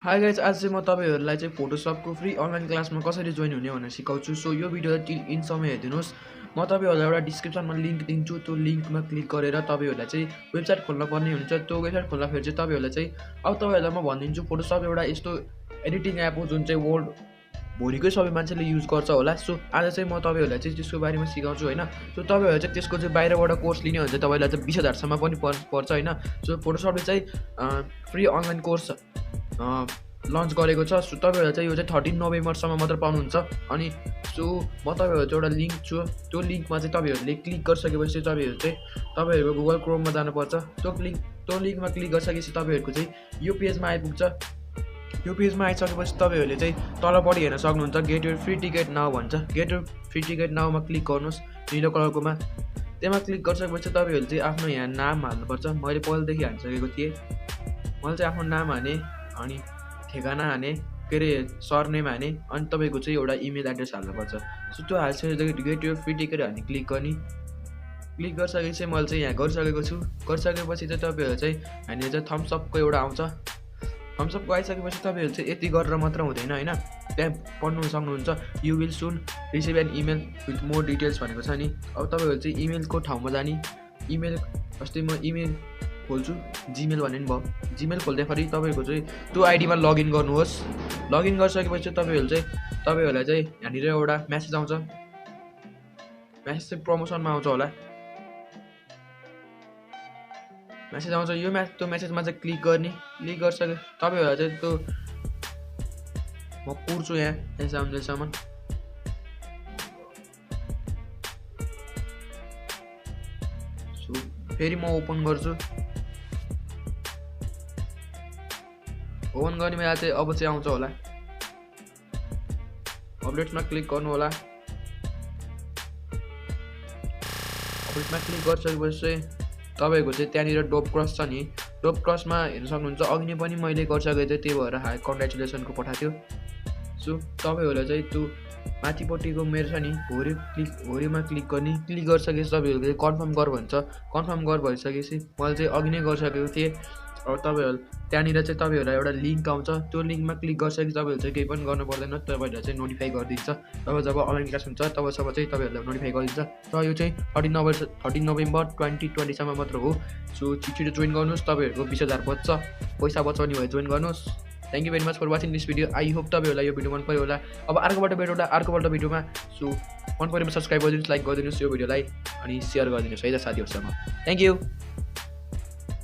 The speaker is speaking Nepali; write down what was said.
हाई गाइज, आज चाहिँ म तपाईहरुलाई चाहिँ फोटोशपको फ्री अनलाइन क्लासमा कसरी जोइन हुने भनेर सिकाउँछु। सो यो भिडियोलाई टिल इन्डसम्म हेरिदिनुहोस्। म तपाईहरुलाई एउटा डिस्क्रिप्सनमा लिंक दिन्छु। त्यो लिंकमा क्लिक गरेर तपाईहरुलाई चाहिँ वेबसाइट खोल्न पर्ने हुन्छ। त्यो वेबसाइट खोल्दाखेरि चाहिँ तपाईहरुलाई चाहिँ अब तपाईहरुलाई म भनिदिन्छु, फोटोशप एउटा यस्तो एडिटिङ एप हो जुन चाहिँ वर्ल्ड भोलिकै सबै मान्छेले युज गर्छ होला। सो आज चाहिँ म तपाईहरुलाई चाहिँ त्यसको बारेमा सिकाउँछु हैन। सो तपाईहरु चाहिँ त्यसको चाहिँ बाहिरबाट कोर्स लिने हो भने चाहिँ तपाईलाई चाहिँ 20,000 सम्म पनि पर्छ हैन। सो फोटोशपले चाहिँ फ्री अनलाइन कोर्स लन्च गरेको छ। सो तपाईहरुले चाहिँ यो चाहिँ 13 नोभेम्बरसम्म मात्र पाउनुहुन्छ। अनि सो म तपाईहरुलाई चाहिँ एउटा लिंक छु, त्यो लिंकमा चाहिँ तपाईहरुले क्लिक गरिसकेपछि तपाईहरु चाहिँ तपाईहरुको गुगल क्रोममा जानुपर्छ। त्यो लिंकमा क्लिक गरिसकेपछि तपाईहरुको चाहिँ यो पेजमा आइपुग्छ। यो पेजमा आइसकेपछि तपाईहरुले चाहिँ तलपट्टि हेर्न सक्नुहुन्छ, get your free ticket now भन्छ। गेट योर फ्री टिकट नाउमा क्लिक गर्नुस्, नीलो कलरकोमा। त्यसमा क्लिक गरिसकेपछि तपाईहरुले चाहिँ आफ्नो यहाँ नाम हाल्नुपर्छ। मैले पहिलेदेखि हालिसकेको थिएँ। मैले चाहिँ आफ्नो नाम हाने, अनि ठेगाना हाने, के अरे सरनेम हाने, अनि तपाईको चाहिँ एउटा इमेल एड्रेस हाल्नुपर्छ। सो त्यो हालिसकेपछि गेट योर फ्री टिकट हानी क्लिक गर्ने। क्लिक गरिसकेपछि मैले चाहिँ यहाँ गरिसकेको छु। गरिसकेपछि चाहिँ तपाईहरु चाहिँ हामीले चाहिँ थम्स अपको एउटा आउँछ। थम्स अपको आइसकेपछि तपाईहरु चाहिँ यति गरेर मात्र हुँदैन हैन, त्यहाँ पढ्नु सक्नुहुन्छ। You will soon receive an email with more details भनेको छ नि। अब तपाईहरु चाहिँ इमेलको ठाउँमा जाने। इमेल अस्ति म इमेल खोल्छु, जीमेल भन्ने नि भयो। जीमेल खोल्दाखेरि तपाईको चाहिँ त्यो आइडीमा लगइन गर्नुहोस्। लगइन गरिसकेपछि तपाईहरुलाई चाहिँ यहाँनिर एउटा मेसेज आउँछ। मेसेज चाहिँ प्रमोसनमा आउँछ होला। मेसेज आउँछ, त्यो मेसेजमा चाहिँ क्लिक गर्ने। क्लिक गरिसके तपाईहरुलाई चाहिँ त्यो म कुर्छु यहाँसम्म। सो फेरि म ओपन गर्छु। ओपन गर्ने बेला चाहिँ अब चाहिँ आउँछ होला। अपडेट्समा क्लिक गर्नु होला। अपडेट्समा क्लिक गरिसकेपछि चाहिँ तपाईको चाहिँ त्यहाँनिर डोप क्रस छ नि, डोप क्रसमा हेर्न सक्नुहुन्छ। अघि नै पनि मैले गरिसकेको थिएँ, त्यही भएर हाई कङ्ग्रेचुलेसनको पठाएको थियो। सो तपाईहरुलाई चाहिँ त्यो माथिपट्टिको मेरो छ नि होरीमा क्लिक गर्ने। क्लिक गरिसकेपछि तपाईहरुले कन्फर्म गर भन्छ। कन्फर्म गर भइसकेपछि मैले चाहिँ अघि नै गरिसकेको थिएँ। अब तपाईहरु त्यहाँनिर चाहिँ तपाईहरुलाई एउटा लिंक आउँछ। त्यो लिंकमा क्लिक गरिसकेपछि तपाईहरु चाहिँ केही पनि गर्नु पर्दैन, तपाईहरुलाई चाहिँ नोटिफाई गरिदिन्छ। तब जब अनलाइन क्लास हुन्छ तबसम्म चाहिँ तपाईहरुलाई नोटिफाई गरिदिन्छ। र यो चाहिँ 13 नोभेम्बर 2020 सम्म मात्र हो। सो छिटो जोइन गर्नुस्, तपाईहरुको 20,000 बच्छ। पैसा बचाउने भए जोइन गर्नुस्। Thank you very much for watching this video. I hope तपाईहरुलाई यो भिडियो मन पर्यो होला। अब अर्कोबाट भिडियोमा। सो मन परेमा सब्स्क्राइब गरिदिनुस्, लाइक गरिदिनुस् यो भिडियोलाई, अनि शेयर गरिदिनुस् है त साथीहरुसँग। Thank you.